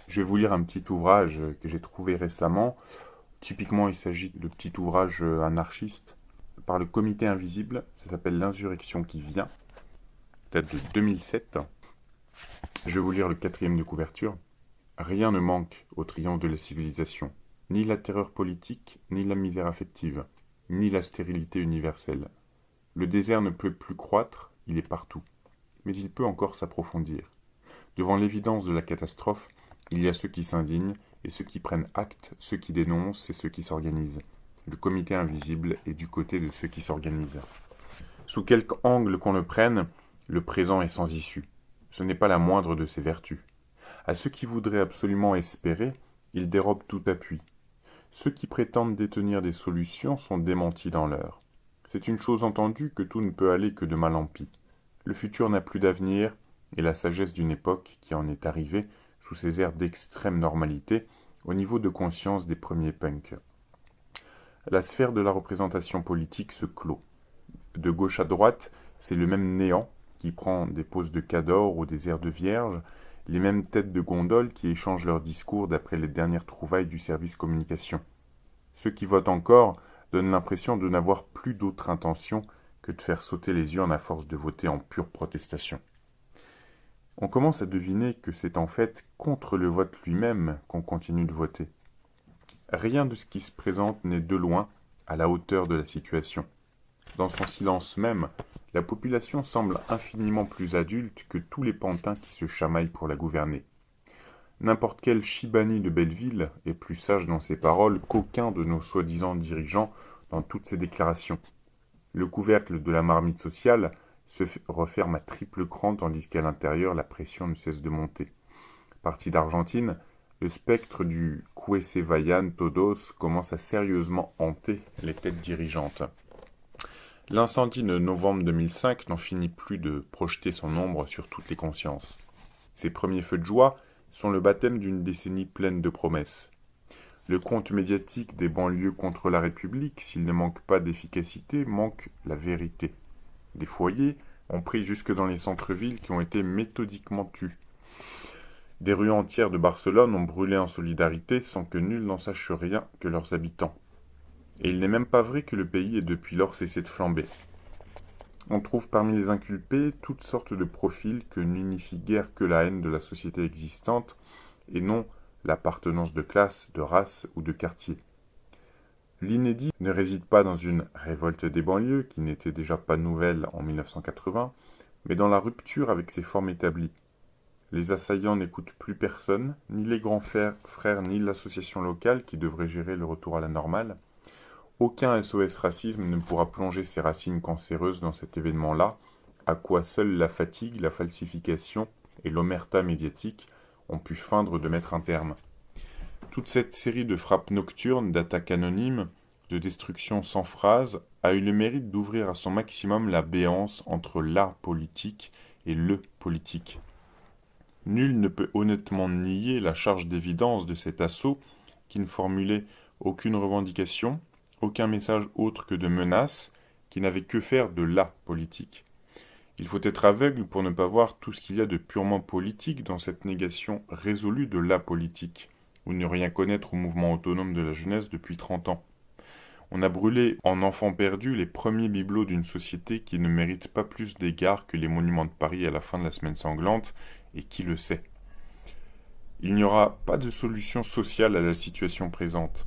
Je vais vous lire un petit ouvrage que j'ai trouvé récemment. Typiquement, il s'agit de petit ouvrage anarchiste par le Comité Invisible. Ça s'appelle L'insurrection qui vient. Date de 2007. Je vais vous lire le quatrième de couverture. Rien ne manque au triomphe de la civilisation. Ni la terreur politique, ni la misère affective, ni la stérilité universelle. Le désert ne peut plus croître, il est partout. Mais il peut encore s'approfondir. Devant l'évidence de la catastrophe, il y a ceux qui s'indignent et ceux qui prennent acte, ceux qui dénoncent et ceux qui s'organisent. Le comité invisible est du côté de ceux qui s'organisent. Sous quelque angle qu'on le prenne, le présent est sans issue. Ce n'est pas la moindre de ses vertus. À ceux qui voudraient absolument espérer, il dérobe tout appui. Ceux qui prétendent détenir des solutions sont démentis dans l'heure. C'est une chose entendue que tout ne peut aller que de mal en pis. Le futur n'a plus d'avenir, et la sagesse d'une époque qui en est arrivée, sous ses airs d'extrême normalité, au niveau de conscience des premiers punks. La sphère de la représentation politique se clôt. De gauche à droite, c'est le même néant qui prend des poses de Cador ou des airs de Vierge, les mêmes têtes de gondole qui échangent leurs discours d'après les dernières trouvailles du service communication. Ceux qui votent encore donnent l'impression de n'avoir plus d'autre intention que de faire sauter les urnes à force de voter en pure protestation. On commence à deviner que c'est en fait contre le vote lui-même qu'on continue de voter. Rien de ce qui se présente n'est de loin à la hauteur de la situation. Dans son silence même, la population semble infiniment plus adulte que tous les pantins qui se chamaillent pour la gouverner. N'importe quel Chibani de Belleville est plus sage dans ses paroles qu'aucun de nos soi-disant dirigeants dans toutes ses déclarations. Le couvercle de la marmite sociale se referme à triple cran tandis qu'à l'intérieur la pression ne cesse de monter. Parti d'Argentine, le spectre du Cuese Vayan Todos commence à sérieusement hanter les têtes dirigeantes. L'incendie de novembre 2005 n'en finit plus de projeter son ombre sur toutes les consciences. Ces premiers feux de joie sont le baptême d'une décennie pleine de promesses. Le conte médiatique des banlieues contre la République, s'il ne manque pas d'efficacité, manque la vérité. Des foyers ont pris jusque dans les centres-villes qui ont été méthodiquement tus. Des rues entières de Barcelone ont brûlé en solidarité sans que nul n'en sache rien que leurs habitants. Et il n'est même pas vrai que le pays ait depuis lors cessé de flamber. On trouve parmi les inculpés toutes sortes de profils que n'unifie guère que la haine de la société existante, et non l'appartenance de classe, de race ou de quartier. L'inédit ne réside pas dans une révolte des banlieues, qui n'était déjà pas nouvelle en 1980, mais dans la rupture avec ses formes établies. Les assaillants n'écoutent plus personne, ni les grands frères ni l'association locale qui devrait gérer le retour à la normale. Aucun SOS racisme ne pourra plonger ses racines cancéreuses dans cet événement-là, à quoi seule la fatigue, la falsification et l'omerta médiatique ont pu feindre de mettre un terme. Toute cette série de frappes nocturnes, d'attaques anonymes, de destructions sans phrase, a eu le mérite d'ouvrir à son maximum la béance entre la politique et le politique. Nul ne peut honnêtement nier la charge d'évidence de cet assaut qui ne formulait aucune revendication, aucun message autre que de menaces, qui n'avait que faire de la politique. Il faut être aveugle pour ne pas voir tout ce qu'il y a de purement politique dans cette négation résolue de la politique, ou ne rien connaître au mouvement autonome de la jeunesse depuis 30 ans. On a brûlé en enfants perdus les premiers bibelots d'une société qui ne mérite pas plus d'égards que les monuments de Paris à la fin de la semaine sanglante, et qui le sait. Il n'y aura pas de solution sociale à la situation présente.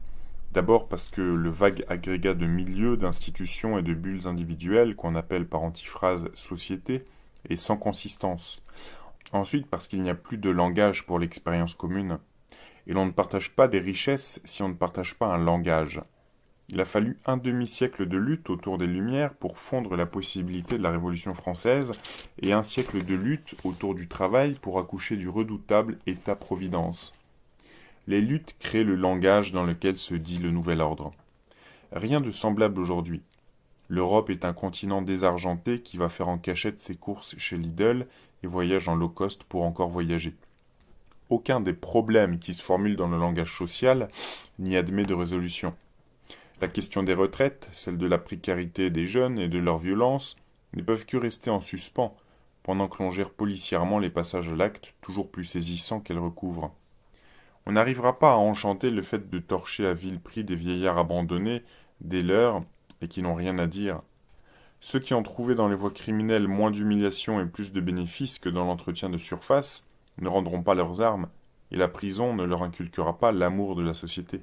D'abord parce que le vague agrégat de milieux, d'institutions et de bulles individuelles qu'on appelle par antiphrase société est sans consistance. Ensuite parce qu'il n'y a plus de langage pour l'expérience commune. Et l'on ne partage pas des richesses si on ne partage pas un langage. Il a fallu un demi-siècle de lutte autour des Lumières pour fondre la possibilité de la Révolution française et un siècle de lutte autour du travail pour accoucher du redoutable État-providence. Les luttes créent le langage dans lequel se dit le nouvel ordre. Rien de semblable aujourd'hui. L'Europe est un continent désargenté qui va faire en cachette ses courses chez Lidl et voyage en low cost pour encore voyager. Aucun des problèmes qui se formulent dans le langage social n'y admet de résolution. La question des retraites, celle de la précarité des jeunes et de leur violence, ne peuvent que rester en suspens, pendant que l'on gère policièrement les passages à l'acte toujours plus saisissants qu'elles recouvrent. On n'arrivera pas à enchanter le fait de torcher à vil prix des vieillards abandonnés, des leurs, et qui n'ont rien à dire. Ceux qui ont trouvé dans les voies criminelles moins d'humiliation et plus de bénéfices que dans l'entretien de surface ne rendront pas leurs armes, et la prison ne leur inculquera pas l'amour de la société.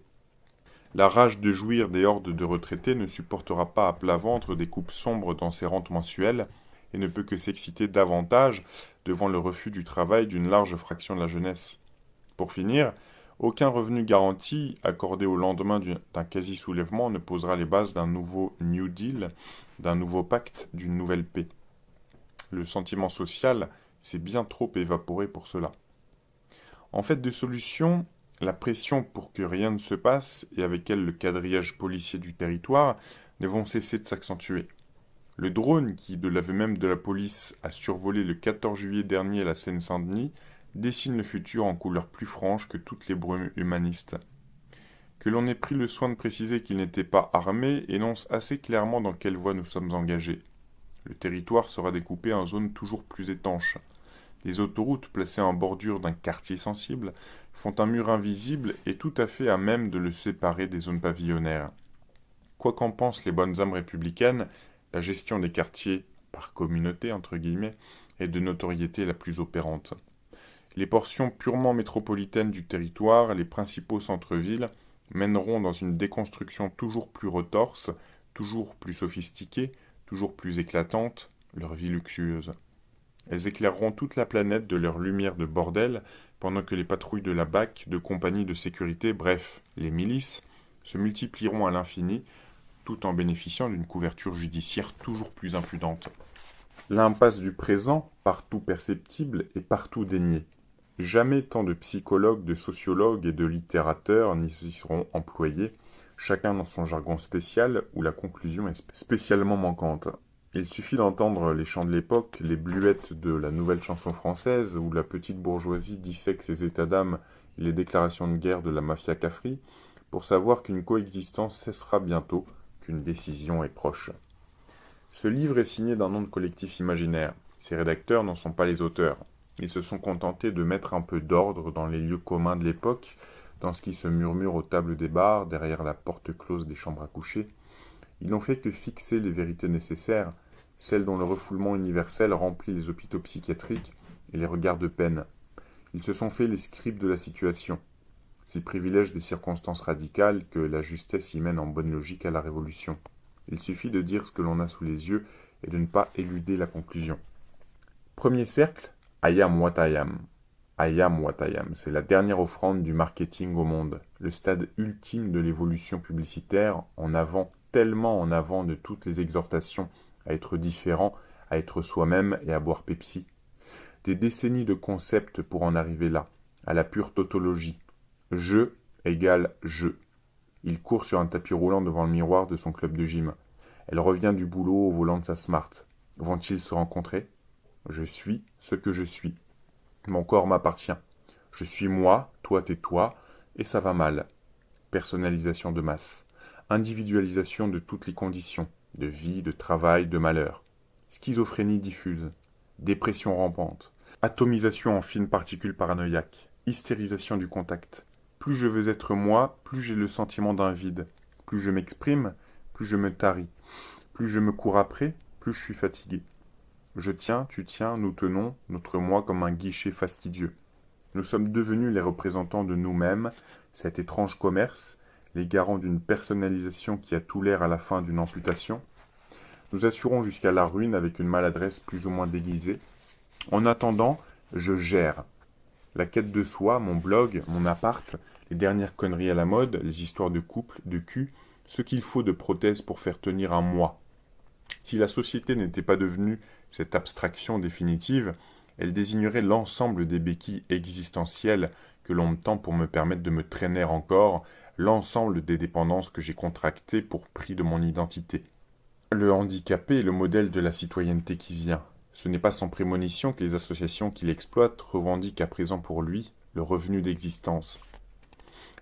La rage de jouir des hordes de retraités ne supportera pas à plat ventre des coupes sombres dans ses rentes mensuelles, et ne peut que s'exciter davantage devant le refus du travail d'une large fraction de la jeunesse. Pour finir, aucun revenu garanti accordé au lendemain d'un quasi-soulèvement ne posera les bases d'un nouveau New Deal, d'un nouveau pacte, d'une nouvelle paix. Le sentiment social s'est bien trop évaporé pour cela. En fait de solution, la pression pour que rien ne se passe, et avec elle le quadrillage policier du territoire, ne vont cesser de s'accentuer. Le drone qui, de l'aveu même de la police, a survolé le 14 juillet dernier la Seine-Saint-Denis, dessine le futur en couleurs plus franches que toutes les brumes humanistes. Que l'on ait pris le soin de préciser qu'il n'était pas armé énonce assez clairement dans quelle voie nous sommes engagés. Le territoire sera découpé en zones toujours plus étanches. Les autoroutes placées en bordure d'un quartier sensible font un mur invisible et tout à fait à même de le séparer des zones pavillonnaires. Quoi qu'en pensent les bonnes âmes républicaines, la gestion des quartiers, par communauté entre guillemets, est de notoriété la plus opérante. Les portions purement métropolitaines du territoire, les principaux centres-villes, mèneront dans une déconstruction toujours plus retorse, toujours plus sophistiquée, toujours plus éclatante, leur vie luxueuse. Elles éclaireront toute la planète de leur lumière de bordel, pendant que les patrouilles de la BAC, de compagnies de sécurité, bref, les milices, se multiplieront à l'infini, tout en bénéficiant d'une couverture judiciaire toujours plus impudente. L'impasse du présent, partout perceptible et partout déniée. Jamais tant de psychologues, de sociologues et de littérateurs n'y seront employés, chacun dans son jargon spécial où la conclusion est spécialement manquante. Il suffit d'entendre les chants de l'époque, les bluettes de la nouvelle chanson française, où la petite bourgeoisie dissèque ses états d'âme et les déclarations de guerre de la mafia Cafri, pour savoir qu'une coexistence cessera bientôt, qu'une décision est proche. Ce livre est signé d'un nom de collectif imaginaire. Ses rédacteurs n'en sont pas les auteurs. Ils se sont contentés de mettre un peu d'ordre dans les lieux communs de l'époque, dans ce qui se murmure aux tables des bars, derrière la porte close des chambres à coucher. Ils n'ont fait que fixer les vérités nécessaires, celles dont le refoulement universel remplit les hôpitaux psychiatriques et les regards de peine. Ils se sont fait les scribes de la situation. S'ils privilègent des circonstances radicales que la justesse y mène en bonne logique à la révolution. Il suffit de dire ce que l'on a sous les yeux et de ne pas éluder la conclusion. Premier cercle, I am what I am. I am what I am, c'est la dernière offrande du marketing au monde, le stade ultime de l'évolution publicitaire, en avant, tellement en avant de toutes les exhortations à être différent, à être soi-même et à boire Pepsi. Des décennies de concepts pour en arriver là, à la pure tautologie. Je égale je. Il court sur un tapis roulant devant le miroir de son club de gym. Elle revient du boulot au volant de sa Smart. Vont-ils se rencontrer? Je suis ce que je suis. Mon corps m'appartient. Je suis moi, toi t'es toi, et ça va mal. Personnalisation de masse. Individualisation de toutes les conditions, de vie, de travail, de malheur. Schizophrénie diffuse. Dépression rampante. Atomisation en fines particules paranoïaques. Hystérisation du contact. Plus je veux être moi, plus j'ai le sentiment d'un vide. Plus je m'exprime, plus je me taris. Plus je me cours après, plus je suis fatigué. Je tiens, tu tiens, nous tenons, notre moi comme un guichet fastidieux. Nous sommes devenus les représentants de nous-mêmes, cet étrange commerce, les garants d'une personnalisation qui a tout l'air à la fin d'une amputation. Nous assurons jusqu'à la ruine avec une maladresse plus ou moins déguisée. En attendant, je gère. La quête de soi, mon blog, mon appart, les dernières conneries à la mode, les histoires de couple, de cul, ce qu'il faut de prothèses pour faire tenir un moi. Si la société n'était pas devenue cette abstraction définitive, elle désignerait l'ensemble des béquilles existentielles que l'on me tend pour me permettre de me traîner encore, l'ensemble des dépendances que j'ai contractées pour prix de mon identité. Le handicapé est le modèle de la citoyenneté qui vient. Ce n'est pas sans prémonition que les associations qui l'exploitent revendiquent à présent pour lui le revenu d'existence.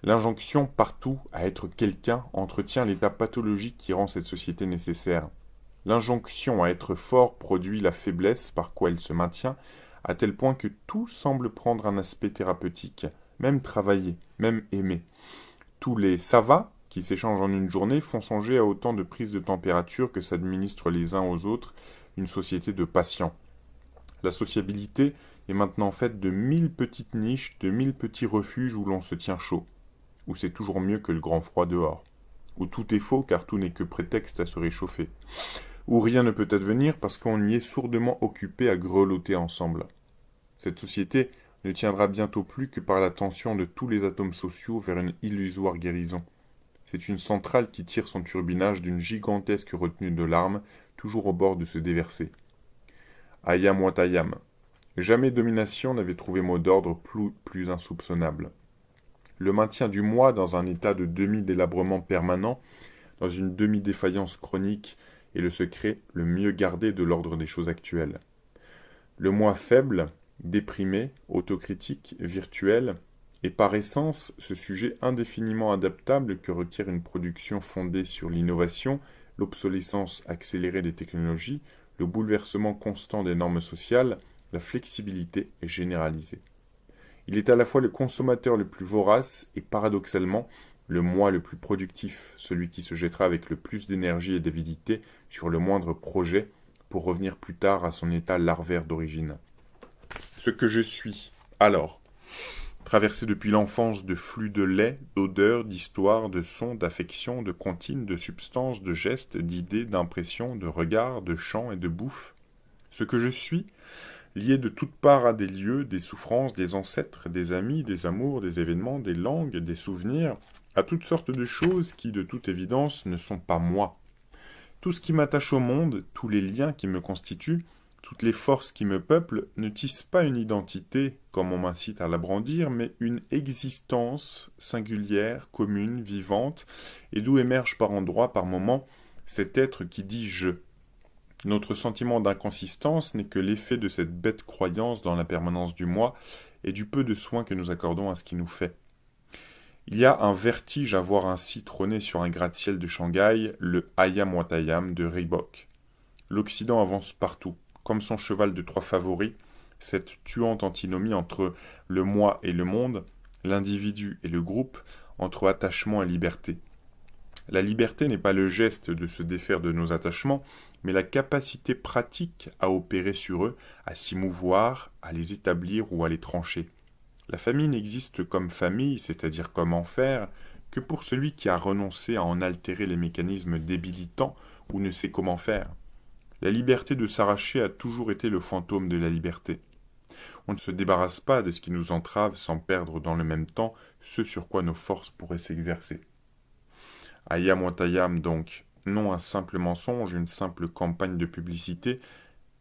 L'injonction partout à être quelqu'un entretient l'état pathologique qui rend cette société nécessaire. L'injonction à être fort produit la faiblesse par quoi elle se maintient, à tel point que tout semble prendre un aspect thérapeutique, même travailler, même aimer. Tous les ça va qui s'échangent en une journée font songer à autant de prises de température que s'administrent les uns aux autres une société de patients. La sociabilité est maintenant faite de 1000 petites niches, de 1000 petits refuges où l'on se tient chaud, où c'est toujours mieux que le grand froid dehors, où tout est faux car tout n'est que prétexte à se réchauffer, où rien ne peut advenir parce qu'on y est sourdement occupé à grelotter ensemble. Cette société ne tiendra bientôt plus que par la tension de tous les atomes sociaux vers une illusoire guérison. C'est une centrale qui tire son turbinage d'une gigantesque retenue de larmes, toujours au bord de se déverser. Ayam Watayam. Jamais domination n'avait trouvé mot d'ordre plus insoupçonnable. Le maintien du moi dans un état de demi-délabrement permanent, dans une demi-défaillance chronique, est le secret le mieux gardé de l'ordre des choses actuelles. Le moi faible, déprimé, autocritique, virtuel, est par essence ce sujet indéfiniment adaptable que requiert une production fondée sur l'innovation, l'obsolescence accélérée des technologies, le bouleversement constant des normes sociales, la flexibilité est généralisée. Il est à la fois le consommateur le plus vorace et paradoxalement le moi le plus productif, celui qui se jettera avec le plus d'énergie et d'avidité sur le moindre projet pour revenir plus tard à son état larvaire d'origine. Ce que je suis, alors, traversé depuis l'enfance de flux de lait, d'odeurs, d'histoires, de sons, d'affections, de comptines, de substances, de gestes, d'idées, d'impressions, de regards, de chants et de bouffe. Ce que je suis, lié de toutes parts à des lieux, des souffrances, des ancêtres, des amis, des amours, des événements, des langues, des souvenirs, à toutes sortes de choses qui, de toute évidence, ne sont pas moi. Tout ce qui m'attache au monde, tous les liens qui me constituent, toutes les forces qui me peuplent, ne tissent pas une identité, comme on m'incite à la brandir, mais une existence singulière, commune, vivante, et d'où émerge par endroits, par moments, cet être qui dit « je ». Notre sentiment d'inconsistance n'est que l'effet de cette bête croyance dans la permanence du moi et du peu de soin que nous accordons à ce qui nous fait. Il y a un vertige à voir ainsi trôner sur un gratte-ciel de Shanghai le Hayam Watayam de Reebok. L'Occident avance partout, comme son cheval de 3 favoris, cette tuante antinomie entre le moi et le monde, l'individu et le groupe, entre attachement et liberté. La liberté n'est pas le geste de se défaire de nos attachements, mais la capacité pratique à opérer sur eux, à s'y mouvoir, à les établir ou à les trancher. La famille n'existe comme famille, c'est-à-dire comme enfer, que pour celui qui a renoncé à en altérer les mécanismes débilitants ou ne sait comment faire. La liberté de s'arracher a toujours été le fantôme de la liberté. On ne se débarrasse pas de ce qui nous entrave sans perdre dans le même temps ce sur quoi nos forces pourraient s'exercer. Ayam Watayam donc, non un simple mensonge, une simple campagne de publicité,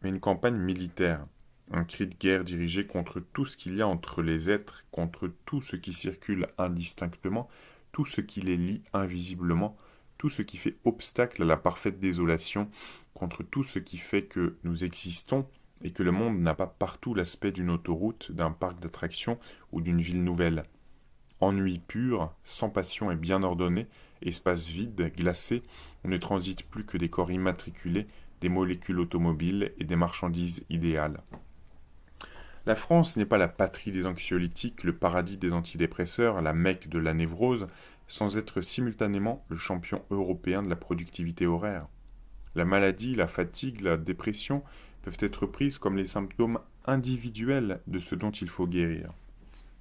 mais une campagne militaire, un cri de guerre dirigé contre tout ce qu'il y a entre les êtres, contre tout ce qui circule indistinctement, tout ce qui les lie invisiblement, tout ce qui fait obstacle à la parfaite désolation, contre tout ce qui fait que nous existons et que le monde n'a pas partout l'aspect d'une autoroute, d'un parc d'attractions ou d'une ville nouvelle. Ennui pur, sans passion et bien ordonné, espace vide, glacé, où ne transitent plus que des corps immatriculés, des molécules automobiles et des marchandises idéales. La France n'est pas la patrie des anxiolytiques, le paradis des antidépresseurs, la Mecque de la névrose, sans être simultanément le champion européen de la productivité horaire. La maladie, la fatigue, la dépression peuvent être prises comme les symptômes individuels de ce dont il faut guérir.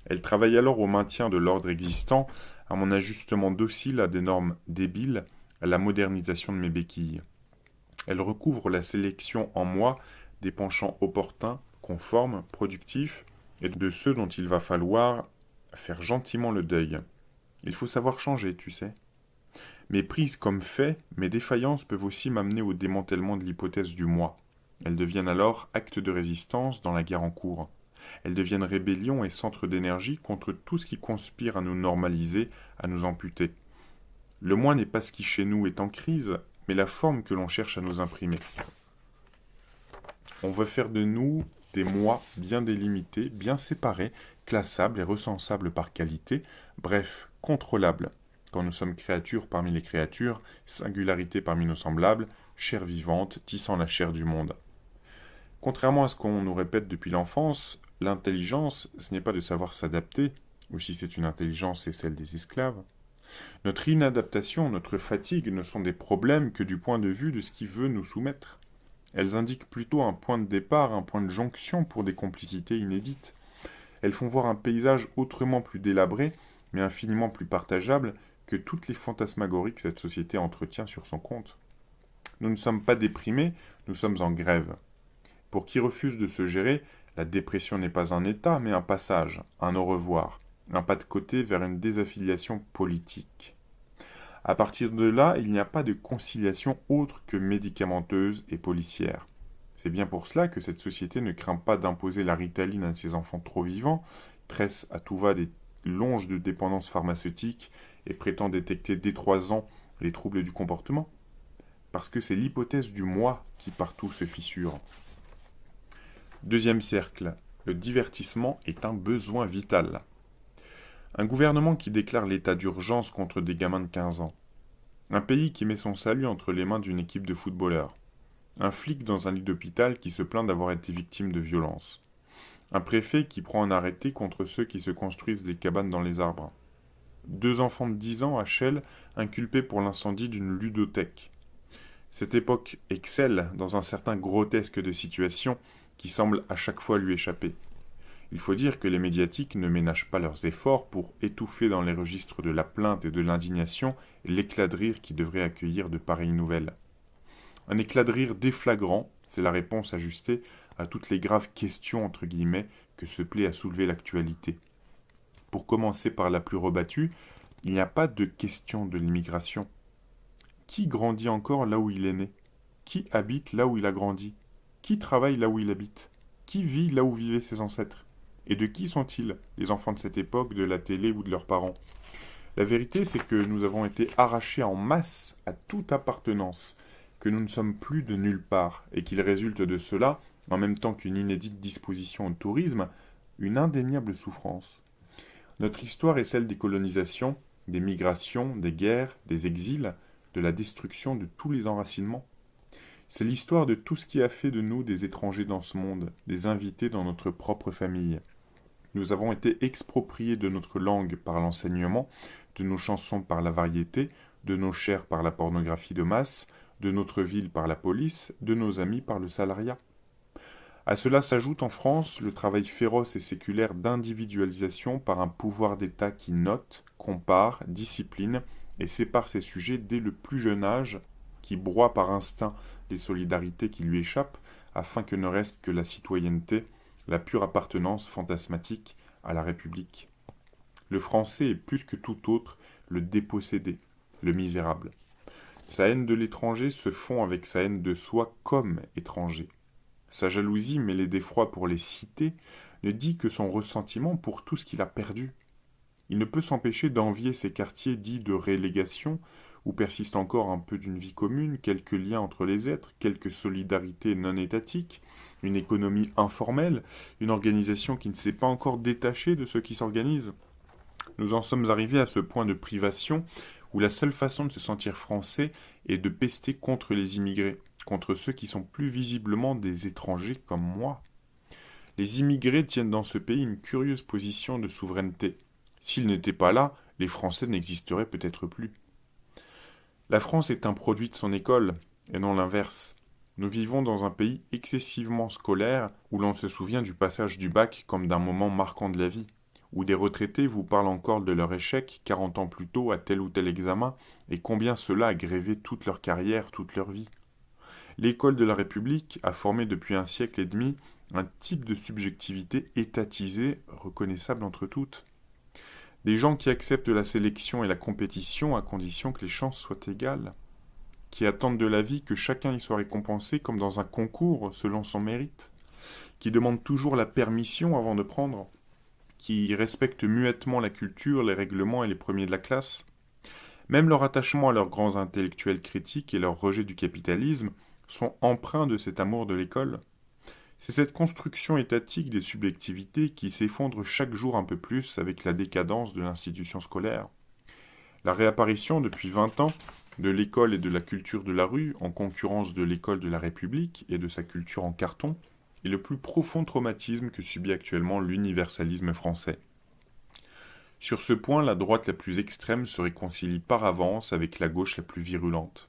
Elle travaille alors au maintien de l'ordre existant, à mon ajustement docile à des normes débiles, à la modernisation de mes béquilles. Elle recouvre la sélection en moi des penchants opportuns, conformes, productifs, et de ceux dont il va falloir faire gentiment le deuil. Il faut savoir changer, tu sais. Mes prises comme fait, mes défaillances peuvent aussi m'amener au démantèlement de l'hypothèse du moi. Elles deviennent alors actes de résistance dans la guerre en cours. Elles deviennent rébellion et centre d'énergie contre tout ce qui conspire à nous normaliser, à nous amputer. Le moi n'est pas ce qui chez nous est en crise, mais la forme que l'on cherche à nous imprimer. On veut faire de nous des moi bien délimités, bien séparés, classables et recensables par qualité, bref, contrôlables, quand nous sommes créatures parmi les créatures, singularité parmi nos semblables, chair vivante, tissant la chair du monde. Contrairement à ce qu'on nous répète depuis l'enfance, l'intelligence, ce n'est pas de savoir s'adapter, ou si c'est une intelligence, c'est celle des esclaves. Notre inadaptation, notre fatigue ne sont des problèmes que du point de vue de ce qui veut nous soumettre. Elles indiquent plutôt un point de départ, un point de jonction pour des complicités inédites. Elles font voir un paysage autrement plus délabré, mais infiniment plus partageable que toutes les fantasmagories que cette société entretient sur son compte. Nous ne sommes pas déprimés, nous sommes en grève. Pour qui refuse de se gérer, la dépression n'est pas un état, mais un passage, un au revoir, un pas de côté vers une désaffiliation politique. À partir de là, il n'y a pas de conciliation autre que médicamenteuse et policière. C'est bien pour cela que cette société ne craint pas d'imposer la ritaline à ses enfants trop vivants, tresse à tout va des longes de dépendance pharmaceutique et prétend détecter dès 3 ans les troubles du comportement. Parce que c'est l'hypothèse du moi qui partout se fissure. Deuxième cercle, le divertissement est un besoin vital. Un gouvernement qui déclare l'état d'urgence contre des gamins de 15 ans. Un pays qui met son salut entre les mains d'une équipe de footballeurs. Un flic dans un lit d'hôpital qui se plaint d'avoir été victime de violences. Un préfet qui prend un arrêté contre ceux qui se construisent des cabanes dans les arbres. 2 enfants de 10 ans à Chelles inculpés pour l'incendie d'une ludothèque. Cette époque excelle dans un certain grotesque de situations qui semblent à chaque fois lui échapper. Il faut dire que les médiatiques ne ménagent pas leurs efforts pour étouffer dans les registres de la plainte et de l'indignation l'éclat de rire qui devrait accueillir de pareilles nouvelles. Un éclat de rire déflagrant, c'est la réponse ajustée à toutes les graves questions entre guillemets que se plaît à soulever l'actualité. Pour commencer par la plus rebattue, il n'y a pas de question de l'immigration. Qui grandit encore là où il est né? Qui habite là où il a grandi? Qui travaille là où il habite? Qui vit là où vivaient ses ancêtres? Et de qui sont-ils, les enfants de cette époque, de la télé ou de leurs parents? La vérité, c'est que nous avons été arrachés en masse à toute appartenance, que nous ne sommes plus de nulle part, et qu'il résulte de cela, en même temps qu'une inédite disposition au tourisme, une indéniable souffrance. Notre histoire est celle des colonisations, des migrations, des guerres, des exils, de la destruction de tous les enracinements. C'est l'histoire de tout ce qui a fait de nous des étrangers dans ce monde, des invités dans notre propre famille. Nous avons été expropriés de notre langue par l'enseignement, de nos chansons par la variété, de nos chairs par la pornographie de masse, de notre ville par la police, de nos amis par le salariat. À cela s'ajoute en France le travail féroce et séculaire d'individualisation par un pouvoir d'État qui note, compare, discipline et sépare ses sujets dès le plus jeune âge, qui broie par instinct les solidarités qui lui échappent, afin que ne reste que la citoyenneté, la pure appartenance fantasmatique à la République. Le français est plus que tout autre le dépossédé, le misérable. Sa haine de l'étranger se fond avec sa haine de soi comme étranger. Sa jalousie mêlée d'effroi pour les cités ne dit que son ressentiment pour tout ce qu'il a perdu. Il ne peut s'empêcher d'envier ces quartiers dits de relégation, où persiste encore un peu d'une vie commune, quelques liens entre les êtres, quelques solidarités non étatiques, une économie informelle, une organisation qui ne s'est pas encore détachée de ceux qui s'organisent. Nous en sommes arrivés à ce point de privation où la seule façon de se sentir français est de pester contre les immigrés, contre ceux qui sont plus visiblement des étrangers comme moi. Les immigrés tiennent dans ce pays une curieuse position de souveraineté. S'ils n'étaient pas là, les Français n'existeraient peut-être plus. La France est un produit de son école, et non l'inverse. Nous vivons dans un pays excessivement scolaire, où l'on se souvient du passage du bac comme d'un moment marquant de la vie, où des retraités vous parlent encore de leur échec 40 ans plus tôt à tel ou tel examen, et combien cela a grévé toute leur carrière, toute leur vie. L'école de la République a formé depuis un siècle et demi un type de subjectivité étatisée, reconnaissable entre toutes. Des gens qui acceptent la sélection et la compétition à condition que les chances soient égales, qui attendent de la vie que chacun y soit récompensé comme dans un concours selon son mérite, qui demandent toujours la permission avant de prendre, qui respectent muettement la culture, les règlements et les premiers de la classe. Même leur attachement à leurs grands intellectuels critiques et leur rejet du capitalisme sont empreints de cet amour de l'école. C'est cette construction étatique des subjectivités qui s'effondre chaque jour un peu plus avec la décadence de l'institution scolaire. La réapparition depuis 20 ans de l'école et de la culture de la rue en concurrence de l'école de la République et de sa culture en carton est le plus profond traumatisme que subit actuellement l'universalisme français. Sur ce point, la droite la plus extrême se réconcilie par avance avec la gauche la plus virulente.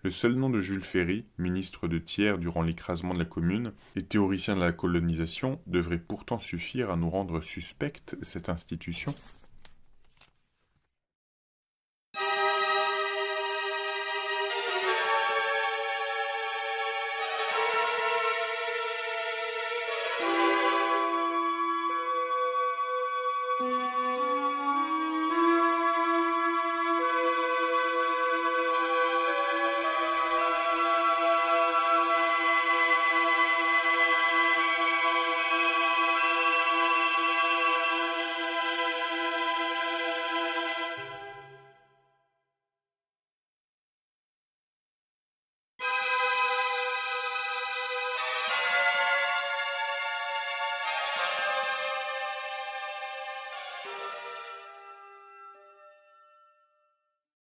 Le seul nom de Jules Ferry, ministre de Thiers durant l'écrasement de la Commune, et théoricien de la colonisation, devrait pourtant suffire à nous rendre suspecte cette institution.